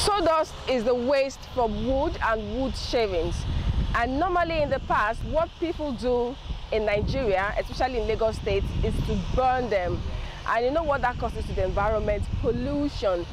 Sawdust is the waste from wood and wood shavings. And normally in the past, what people do in Nigeria, especially in Lagos State, is to burn them. And you know what that causes to the environment? Pollution.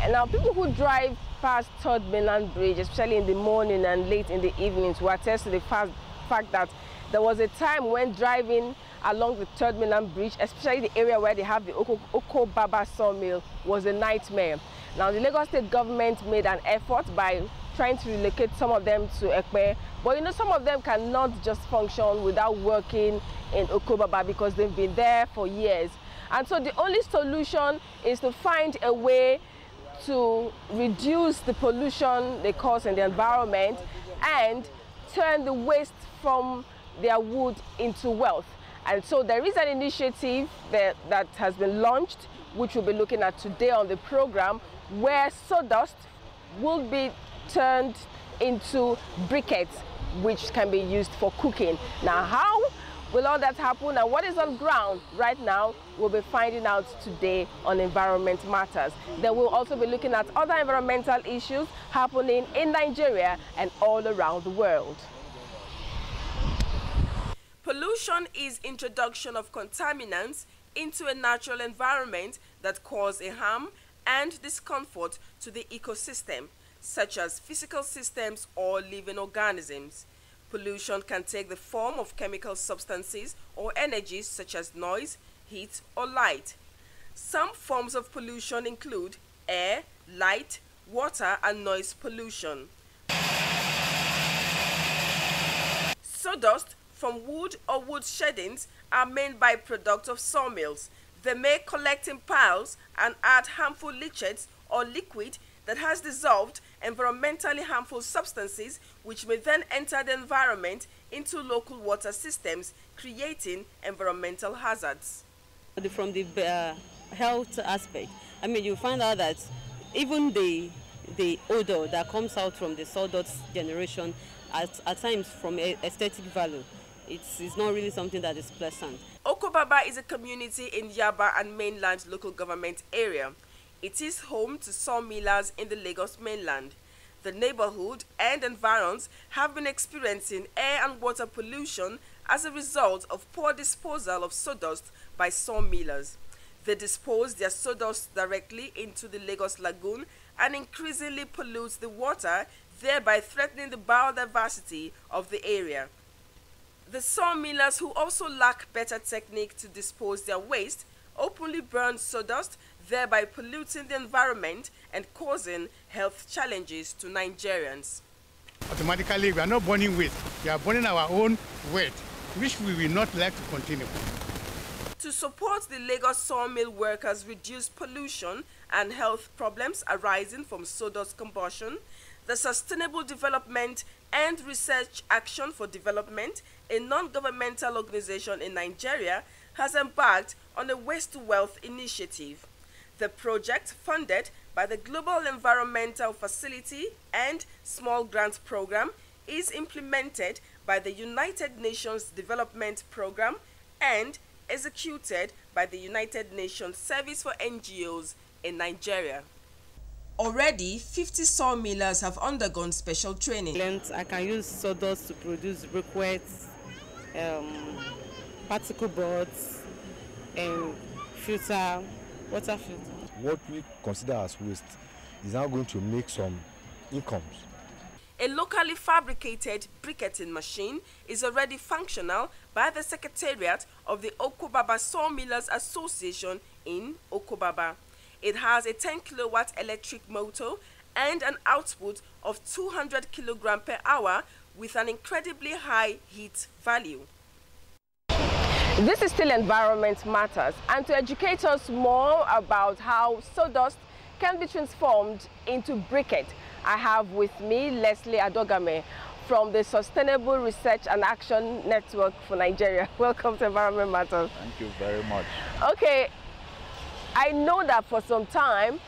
And now people who drive past 3rd Mainland Bridge, especially in the morning and late in the evenings, will attest to the fact that there was a time when driving along the 3rd Mainland Bridge, especially the area where they have the Okobaba sawmill, was a nightmare. Now the Lagos State government made an effort by trying to relocate some of them to Ekpe, but you know, some of them cannot just function without working in Okobaba because they've been there for years. And so the only solution is to find a way to reduce the pollution they cause in the environment and turn the waste from their wood into wealth. And so there is an initiative that has been launched, which we'll be looking at today on the program, where sawdust will be turned into briquettes, which can be used for cooking. Now, how will all that happen and what is on ground right now, we'll be finding out today on Environment Matters. Then we'll also be looking at other environmental issues happening in Nigeria and all around the world. Pollution is introduction of contaminants into a natural environment that cause a harm and discomfort to the ecosystem, such as physical systems or living organisms. Pollution can take the form of chemical substances or energies such as noise, heat, or light. Some forms of pollution include air, light, water, and noise pollution. Sawdust from wood or wood sheddings are main byproduct of sawmills. They may collect in piles and add harmful leachates or liquid that has dissolved environmentally harmful substances, which may then enter the environment into local water systems, creating environmental hazards. From the health aspect, I mean, you find out that even the odor that comes out from the sawdust generation at times from aesthetic value, it's not really something that is pleasant. Okobaba is a community in Yaba and Mainland local government area. It is home to sawmillers in the Lagos mainland. The neighborhood and environs have been experiencing air and water pollution as a result of poor disposal of sawdust by sawmillers. They dispose their sawdust directly into the Lagos Lagoon and increasingly pollute the water, thereby threatening the biodiversity of the area. The sawmillers, who also lack better technique to dispose their waste, openly burn sawdust, thereby polluting the environment and causing health challenges to Nigerians. Automatically, we are not burning waste. We are burning our own weight, which we will not like to continue. To support the Lagos sawmill workers reduce pollution and health problems arising from sawdust combustion, the Sustainable Development and Research Action for Development, a non-governmental organization in Nigeria, has embarked on a Waste to Wealth initiative. The project, funded by the Global Environmental Facility and Small Grant Program, is implemented by the United Nations Development Program and executed by the United Nations Service for NGOs in Nigeria. Already, 50 sawmillers have undergone special training. I can use sawdust to produce briquettes, particle boards, and water filter. What we consider as waste is now going to make some incomes. A locally fabricated briquetting machine is already functional by the Secretariat of the Okobaba Sawmillers Association in Okobaba. It has a 10 kilowatt electric motor and an output of 200 kilograms per hour with an incredibly high heat value. This is still Environment Matters, and to educate us more about how sawdust can be transformed into briquette, I have with me Leslie Adogame from the Sustainable Research and Action Network for Nigeria. Welcome to Environment Matters. Thank you very much. Okay, I know that for some time,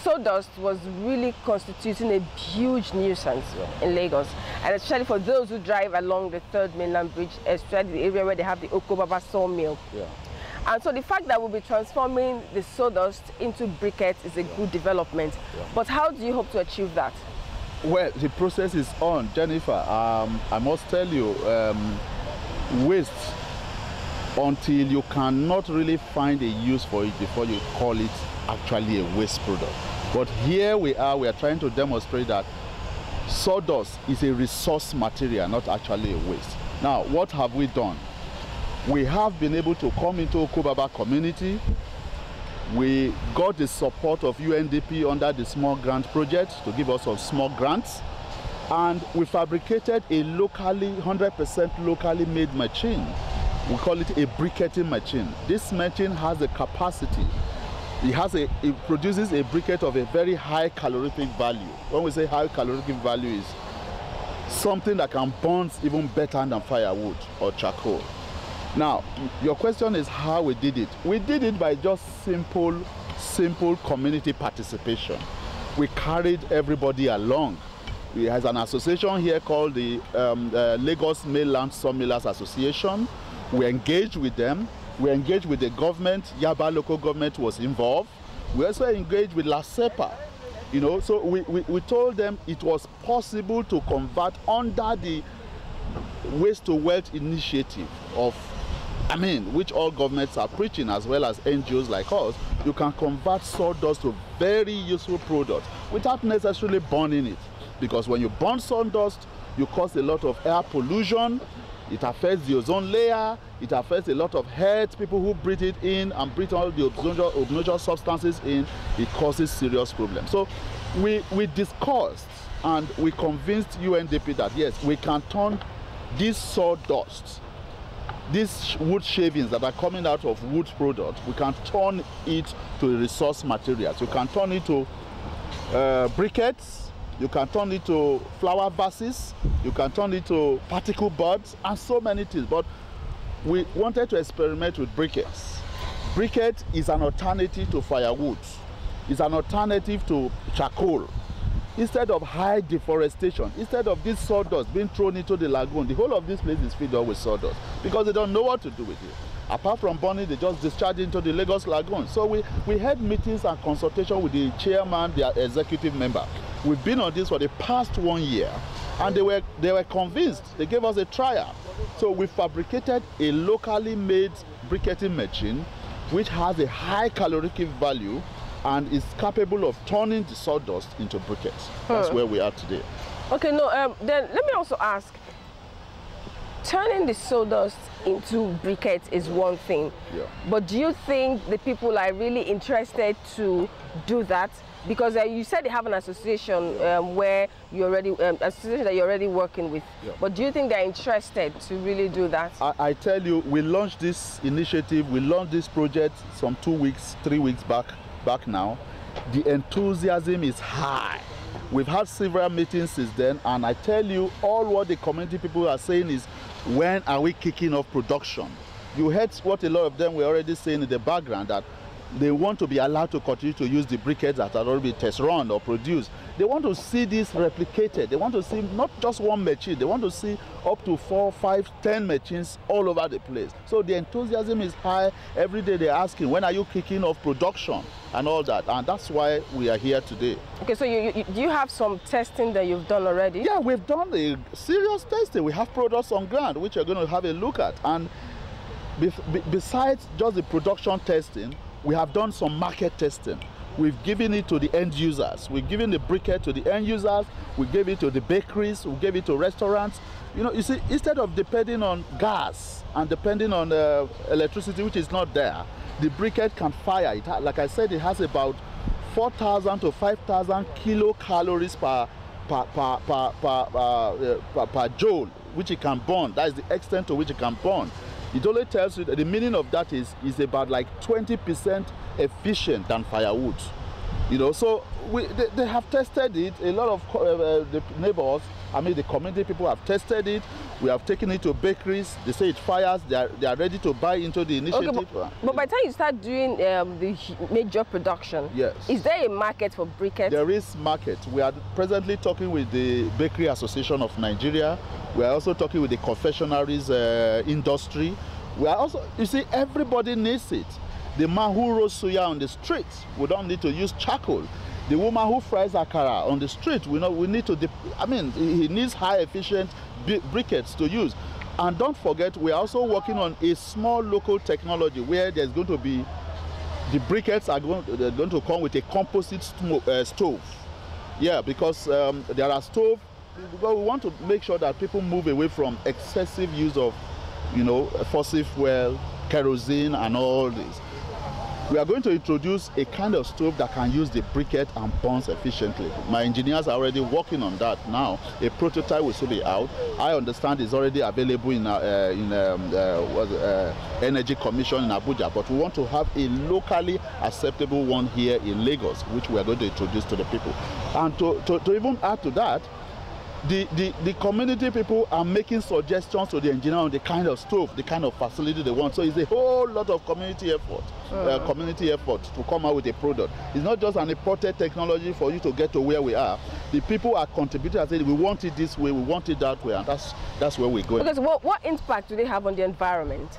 sawdust was really constituting a huge nuisance in Lagos, and especially for those who drive along the 3rd Mainland Bridge, especially the area where they have the Okobaba sawmill. And so the fact that we'll be transforming the sawdust into briquettes is a good development. Yeah. But how do you hope to achieve that? Well, the process is on, Jennifer. I must tell you, waste, until you cannot really find a use for it before you call it actually a waste product. But here we are trying to demonstrate that sawdust is a resource material, not actually a waste. Now, what have we done? We have been able to come into Okubaba community. We got the support of UNDP under the small grant project to give us some small grants. And we fabricated a locally, 100% locally made machine. We call it a briquetting machine. This machine has a capacity. It produces a briquette of a very high calorific value. When we say high calorific value, is something that can burn even better than firewood or charcoal. Now, your question is how we did it. We did it by just simple community participation. We carried everybody along. We have an association here called the Lagos Mainland SAWMILLERS Association. We engaged with them. We engaged with the government. Yaba local government was involved. We also engaged with La Cepa. You know, so we told them it was possible to convert under the Waste to Wealth initiative of, which all governments are preaching, as well as NGOs like us. You can convert sawdust to very useful products without necessarily burning it. Because when you burn sawdust, you cause a lot of air pollution. It affects the ozone layer. It affects a lot of health. People who breathe it in and breathe all the obnoxious substances in, it causes serious problems. So we discussed and we convinced UNDP that yes, we can turn this sawdust, these wood shavings that are coming out of wood products, we can turn it to resource materials. You can turn it to briquettes. You can turn it to flower vases, you can turn it to particle boards, and so many things. But we wanted to experiment with briquettes. Briquette is an alternative to firewood. It's an alternative to charcoal. Instead of high deforestation, instead of this sawdust being thrown into the lagoon, the whole of this place is filled up with sawdust because they don't know what to do with it. Apart from burning, they just discharge it into the Lagos Lagoon. So we had meetings and consultation with the chairman, the executive member. We've been on this for the past 1 year, and they were convinced. They gave us a trial. So we fabricated a locally made briquetting machine, which has a high calorific value and is capable of turning the sawdust into briquettes. That's where we are today. Okay, then let me also ask, turning the sawdust into briquettes is one thing, but do you think the people are really interested to do that? Because you said they have an association where you already, association that you're already working with. But do you think they're interested to really do that? I tell you, we launched this initiative, we launched this project some 2 weeks, 3 weeks back now. The enthusiasm is high. We've had several meetings since then, and I tell you, all what the community people are saying is, when are we kicking off production? You heard what a lot of them were already saying in the background, that they want to be allowed to continue to use the briquettes that are already test run or produced. They want to see this replicated. They want to see not just one machine. They want to see up to 4, 5, 10 machines all over the place. So the enthusiasm is high. Every day they're asking, when are you kicking off production and all that? And that's why we are here today. Okay, so do you have some testing that you've done already? Yeah, we've done a serious testing. We have products on ground, which we're going to have a look at. And besides just the production testing, we have done some market testing. We've given it to the end users. We've given the briquette to the end users. We gave it to the bakeries. We gave it to restaurants. You know, you see, instead of depending on gas and depending on electricity, which is not there, the briquette can fire. It, like I said, it has about 4,000 to 5,000 kilocalories per joule, which it can burn. That is the extent to which it can burn. It only tells you that the meaning of that is about like 20% efficient than firewood. You know, so they have tested it. A lot of the neighbors, the community people have tested it. We have taken it to bakeries. They say it fires. They are ready to buy into the initiative. Okay, but by the time you start doing the major production, yes, is there a market for briquettes? There is market. We are presently talking with the Bakery Association of Nigeria. We are also talking with the confectionaries industry. We are also, you see, everybody needs it. The man who roasts suya on the street, we don't need to use charcoal. The woman who fries akara on the street, we need to, he needs high efficient briquettes to use. And don't forget, we are also working on a small local technology where there's going to be, the briquettes are going to come with a composite stove. Yeah, because there are stoves, because we want to make sure that people move away from excessive use of, fossil fuel, kerosene, and all this. We are going to introduce a kind of stove that can use the briquette and burns efficiently. My engineers are already working on that now. A prototype will soon be out. I understand it's already available in Energy Commission in Abuja, but we want to have a locally acceptable one here in Lagos, which we are going to introduce to the people. And to even add to that, the community people are making suggestions to the engineer on the kind of stove, the kind of facility they want. So it's a whole lot of community effort, to come out with a product. It's not just an imported technology for you to get to where we are. The people are contributing and saying, we want it this way, we want it that way, and that's where we're going. Because what impact do they have on the environment?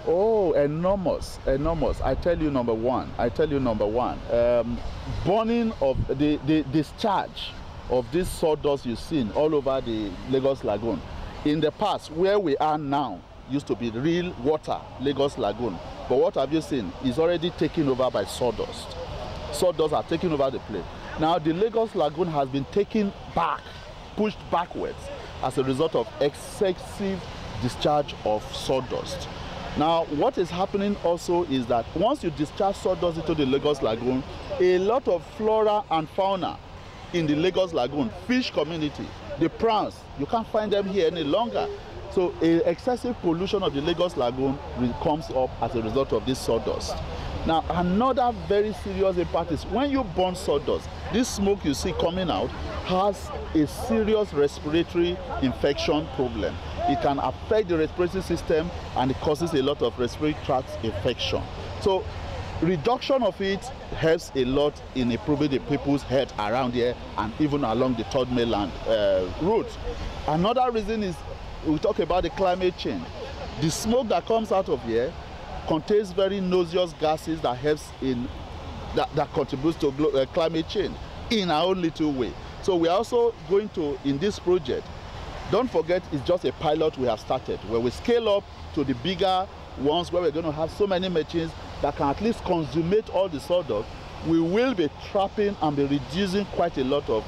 Oh, enormous, enormous. I tell you number one. Burning of the discharge of this sawdust you've seen all over the Lagos Lagoon. In the past, where we are now, used to be real water, Lagos Lagoon. But what have you seen? It's already taken over by sawdust. Sawdust are taking over the place. Now, the Lagos Lagoon has been taken back, pushed backwards as a result of excessive discharge of sawdust. Now, what is happening also is that once you discharge sawdust into the Lagos Lagoon, a lot of flora and fauna in the Lagos Lagoon, fish community, the prawns, you can't find them here any longer. So excessive pollution of the Lagos Lagoon comes up as a result of this sawdust. Now, another very serious impact is when you burn sawdust, this smoke you see coming out has a serious respiratory infection problem. It can affect the respiratory system and it causes a lot of respiratory tract infection. So reduction of it helps a lot in improving the people's health around here and even along the third mainland route. Another reason is we talk about the climate change. The smoke that comes out of here contains very nauseous gases that helps in that contributes to climate change in our own little way. So we are also going to, in this project, don't forget it's just a pilot we have started where we scale up to the bigger ones where we're going to have so many machines that can at least consummate all the sawdust. We will be trapping and be reducing quite a lot of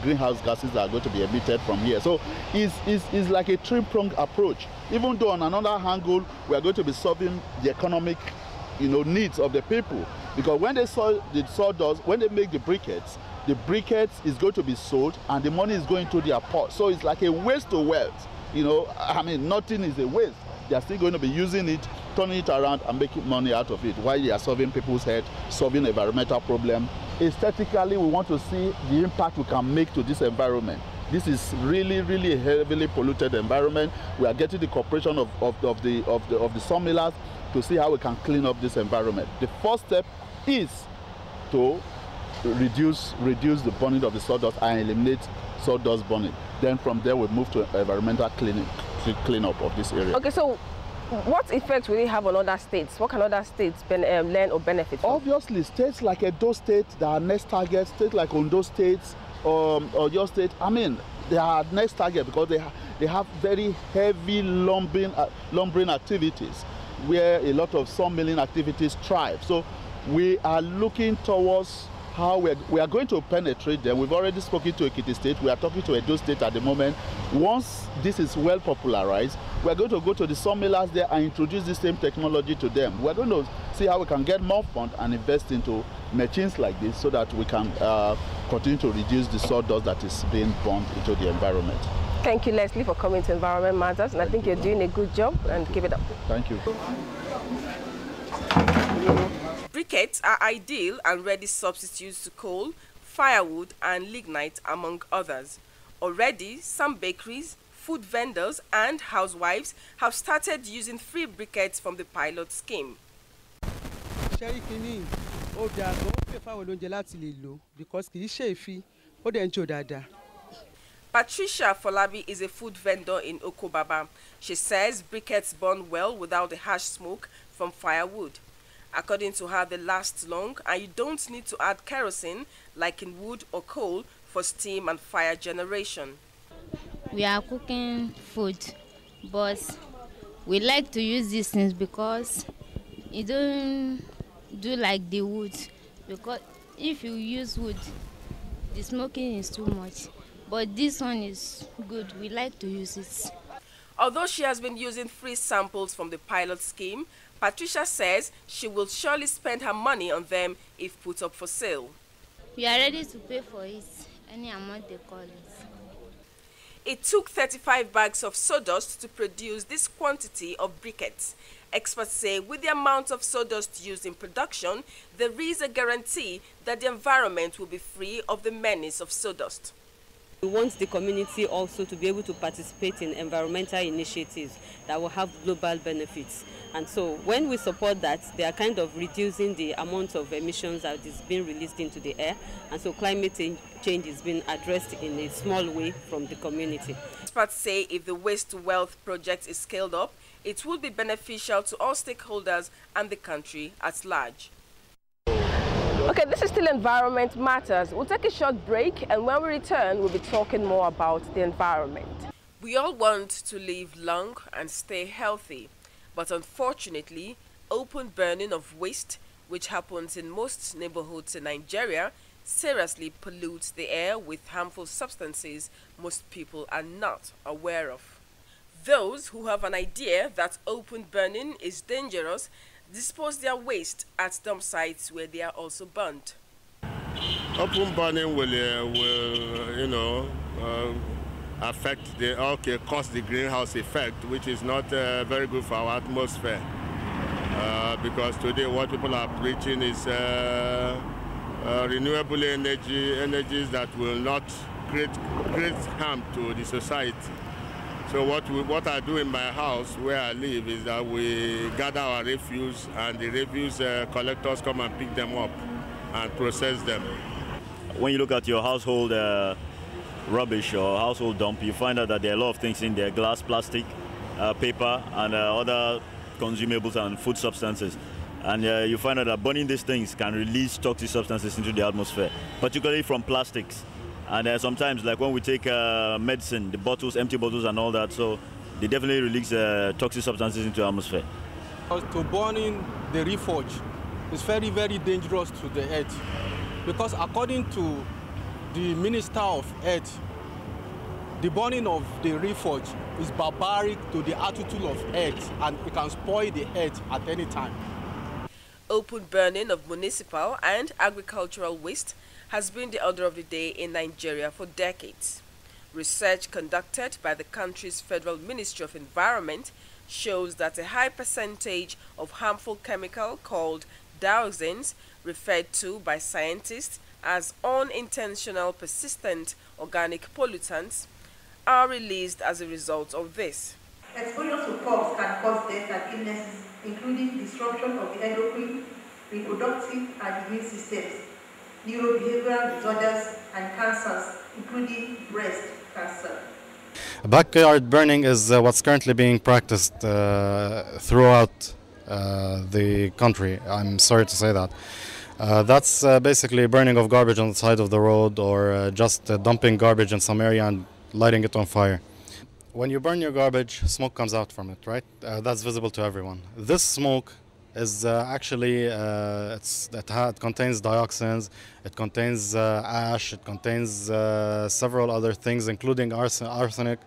greenhouse gases that are going to be emitted from here. So it's like a three-pronged approach. Even though on another angle, we are going to be solving the economic needs of the people. Because when they saw the sawdust, when they make the briquettes is going to be sold and the money is going to their pot. So it's like a waste to wealth. Nothing is a waste. They are still going to be using it, turning it around and making money out of it while they are solving people's health, solving environmental problem. Aesthetically, we want to see the impact we can make to this environment. This is really, really heavily polluted environment. We are getting the cooperation of the sawmillers to see how we can clean up this environment. The first step is to reduce the burning of the sawdust and eliminate sawdust burning. Then from there we move to environmental cleanup of this area. Okay, so what effect will it have on other states? What can other states learn or benefit from? Obviously, states like Edo State, they are next target. States like Ondo State, or your state, they are next target because they have very heavy lumbering activities where a lot of sawmilling activities thrive. So we are looking towards how we are going to penetrate them. We've already spoken to Ekiti State. We are talking to Edo State at the moment. Once this is well popularized, we are going to go to the sawmillers there and introduce the same technology to them. We are going to see how we can get more funds and invest into machines like this so that we can continue to reduce the sawdust that is being burned into the environment. Thank you, Leslie, for coming to Environment Matters, and I think you're doing a good job, and keep it up. Thank you. Briquettes are ideal and ready substitutes to coal, firewood and lignite, among others. Already, some bakeries, food vendors and housewives have started using free briquettes from the pilot scheme. Patricia AFOLABI is a food vendor in Okobaba. She says briquettes burn well without the harsh smoke from firewood. According to her, they last long and you don't need to add kerosene like in wood or coal for steam and fire generation. We are cooking food, but we like to use these things because it don't do like the wood. Because if you use wood, the smoking is too much. But this one is good. We like to use it. Although she has been using free samples from the pilot scheme, Patricia says she will surely spend her money on them if put up for sale. We are ready to pay for it, any amount they call it. It took 35 bags of sawdust to produce this quantity of briquettes. Experts say with the amount of sawdust used in production, there is a guarantee that the environment will be free of the menace of sawdust. We want the community also to be able to participate in environmental initiatives that will have global benefits. And so when we support that, they are kind of reducing the amount of emissions that is being released into the air. And so climate change is being addressed in a small way from the community. Experts say if the Waste to Wealth project is scaled up, it will be beneficial to all stakeholders and the country at large. Okay, this is still Environment Matters. We'll take a short break, and when we return, we'll be talking more about the environment. We all want to live long and stay healthy, but unfortunately, open burning of waste, which happens in most neighborhoods in Nigeria, seriously pollutes the air with harmful substances most people are not aware of. Those who have an idea that open burning is dangerous dispose their waste at dump sites where they are also burnt. Open burning will affect cause the greenhouse effect, which is not very good for our atmosphere. Because today what people are preaching is renewable energies that will not create harm to the society. So what I do in my house where I live is that we gather our refuse, and the refuse collectors come and pick them up and process them. When you look at your household rubbish or household dump, you find out that there are a lot of things in there: glass, plastic, paper, and other consumables and food substances. And you find out that burning these things can release toxic substances into the atmosphere, particularly from plastics. And sometimes, like when we take medicine, the bottles, empty bottles and all that, so they definitely release toxic substances into the atmosphere. To burning the refuge is very, very dangerous to the earth, because according to the Minister of Earth, the burning of the refuge is barbaric to the attitude of earth, and it can spoil the earth at any time. Open burning of municipal and agricultural waste has been the order of the day in Nigeria for decades. Research conducted by the country's Federal Ministry of Environment shows that a high percentage of harmful chemical called dioxins, referred to by scientists as unintentional persistent organic pollutants, are released as a result of this. Exposure to crops can cause death and illnesses, including disruption of the endocrine, reproductive, and immune systems, neurobehavioral disorders, and cancers, including breast cancer. Backyard burning is what's currently being practiced throughout the country. I'm sorry to say that. That's basically burning of garbage on the side of the road, or just dumping garbage in some area and lighting it on fire. When you burn your garbage, smoke comes out from it, right? That's visible to everyone. This smoke is actually, it contains dioxins, it contains ash, it contains several other things, including arsenic.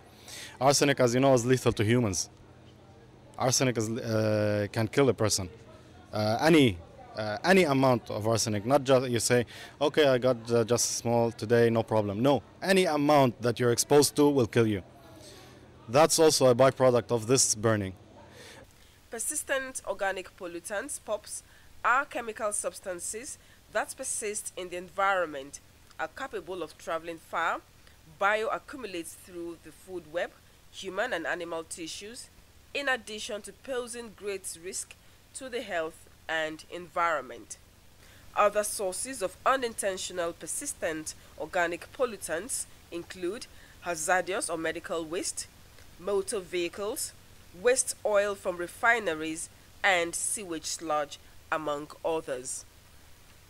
Arsenic, as you know, is lethal to humans. Arsenic can kill a person. Any amount of arsenic, not just you say, okay, I got just small today, no problem. No, any amount that you're exposed to will kill you. That's also a byproduct of this burning. Persistent organic pollutants, POPs, are chemical substances that persist in the environment, are capable of traveling far, bioaccumulate through the food web, human and animal tissues, in addition to posing great risk to the health and environment. Other sources of unintentional persistent organic pollutants include hazardous or medical waste, motor vehicles, waste oil from refineries, and sewage sludge, among others.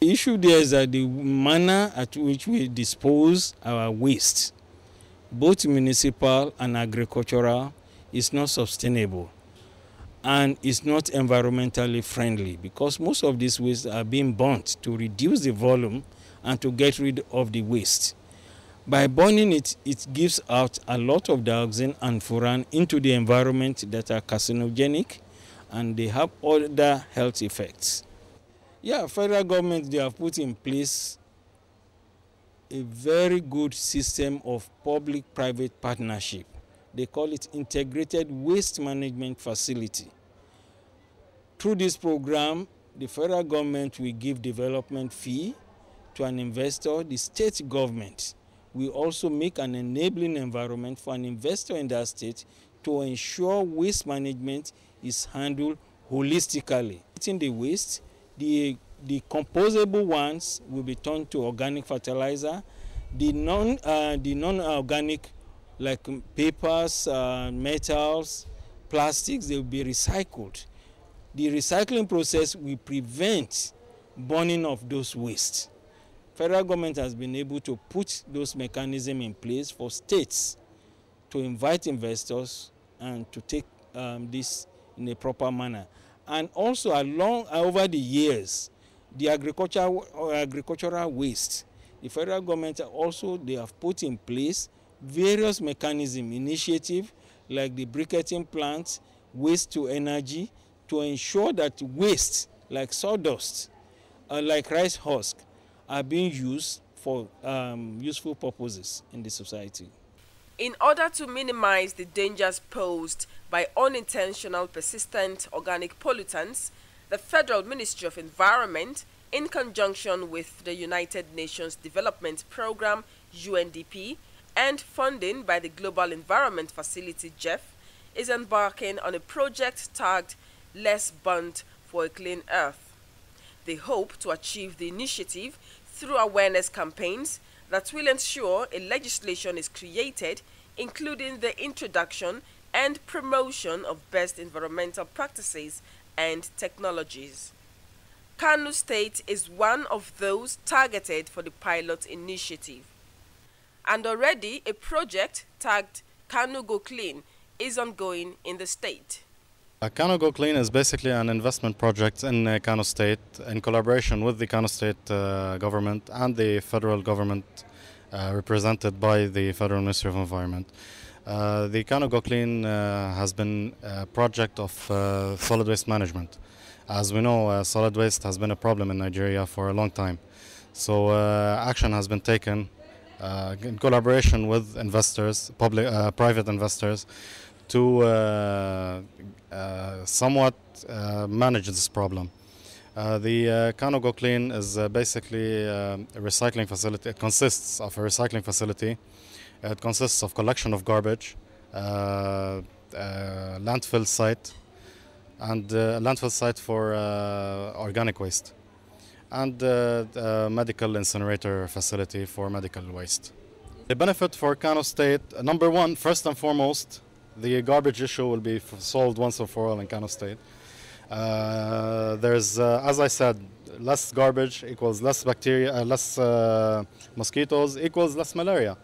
The issue there is that the manner at which we dispose our waste, both municipal and agricultural, is not sustainable and is not environmentally friendly, because most of these wastes are being burnt to reduce the volume and to get rid of the waste. By burning it, it gives out a lot of dioxin and furan into the environment that are carcinogenic, and they have other health effects. Yeah, federal government, they have put in place a very good system of public-private partnership. They call it Integrated Waste Management Facility. Through this program, the federal government will give development fee to an investor. The state government will also make an enabling environment for an investor in that state to ensure waste management is handled holistically. In the waste, the composable ones will be turned to organic fertilizer. The non-organic, like papers, metals, plastics, they will be recycled. The recycling process will prevent burning of those wastes. Federal government has been able to put those mechanisms in place for states to invite investors and to take this in a proper manner. And also over the years, the agricultural waste, the federal government also, they have put in place various mechanism initiatives like the briquetting plants, waste to energy, to ensure that waste like sawdust, like rice husk, are being used for useful purposes in the society. In order to minimize the dangers posed by unintentional persistent organic pollutants, the Federal Ministry of Environment, in conjunction with the United Nations Development Programme, UNDP, and funding by the Global Environment Facility, GEF, is embarking on a project tagged Less Burnt for a Clean Earth. They hope to achieve the initiative through awareness campaigns that will ensure a legislation is created, including the introduction and promotion of best environmental practices and technologies. Kano State is one of those targeted for the pilot initiative. And already a project tagged Kano Go Clean is ongoing in the state. Kano Go Clean is basically an investment project in Kano State in collaboration with the Kano State government and the federal government represented by the Federal Ministry of Environment. The Kano Go Clean has been a project of solid waste management. As we know, solid waste has been a problem in Nigeria for a long time. So action has been taken in collaboration with investors, private investors, to somewhat manage this problem. The Kano Go Clean is basically a recycling facility. It consists of a recycling facility. It consists of collection of garbage, landfill site, and landfill site for organic waste, and medical incinerator facility for medical waste. The benefit for Kano State, number one, first and foremost, the garbage issue will be solved once and for all in Kano State. There's, as I said, less garbage equals less bacteria, less mosquitoes equals less malaria.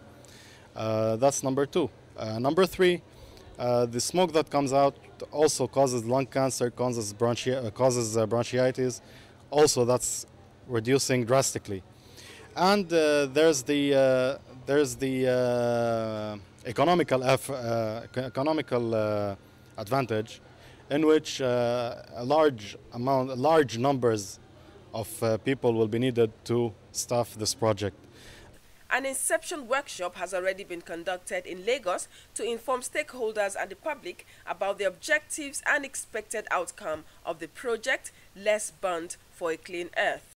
That's number two. Number three, the smoke that comes out also causes lung cancer, causes bronchitis. Also, that's reducing drastically. And there's the economical advantage, in which large numbers of people will be needed to staff this project. An inception workshop has already been conducted in Lagos to inform stakeholders and the public about the objectives and expected outcome of the project Less Burnt for a Clean Earth.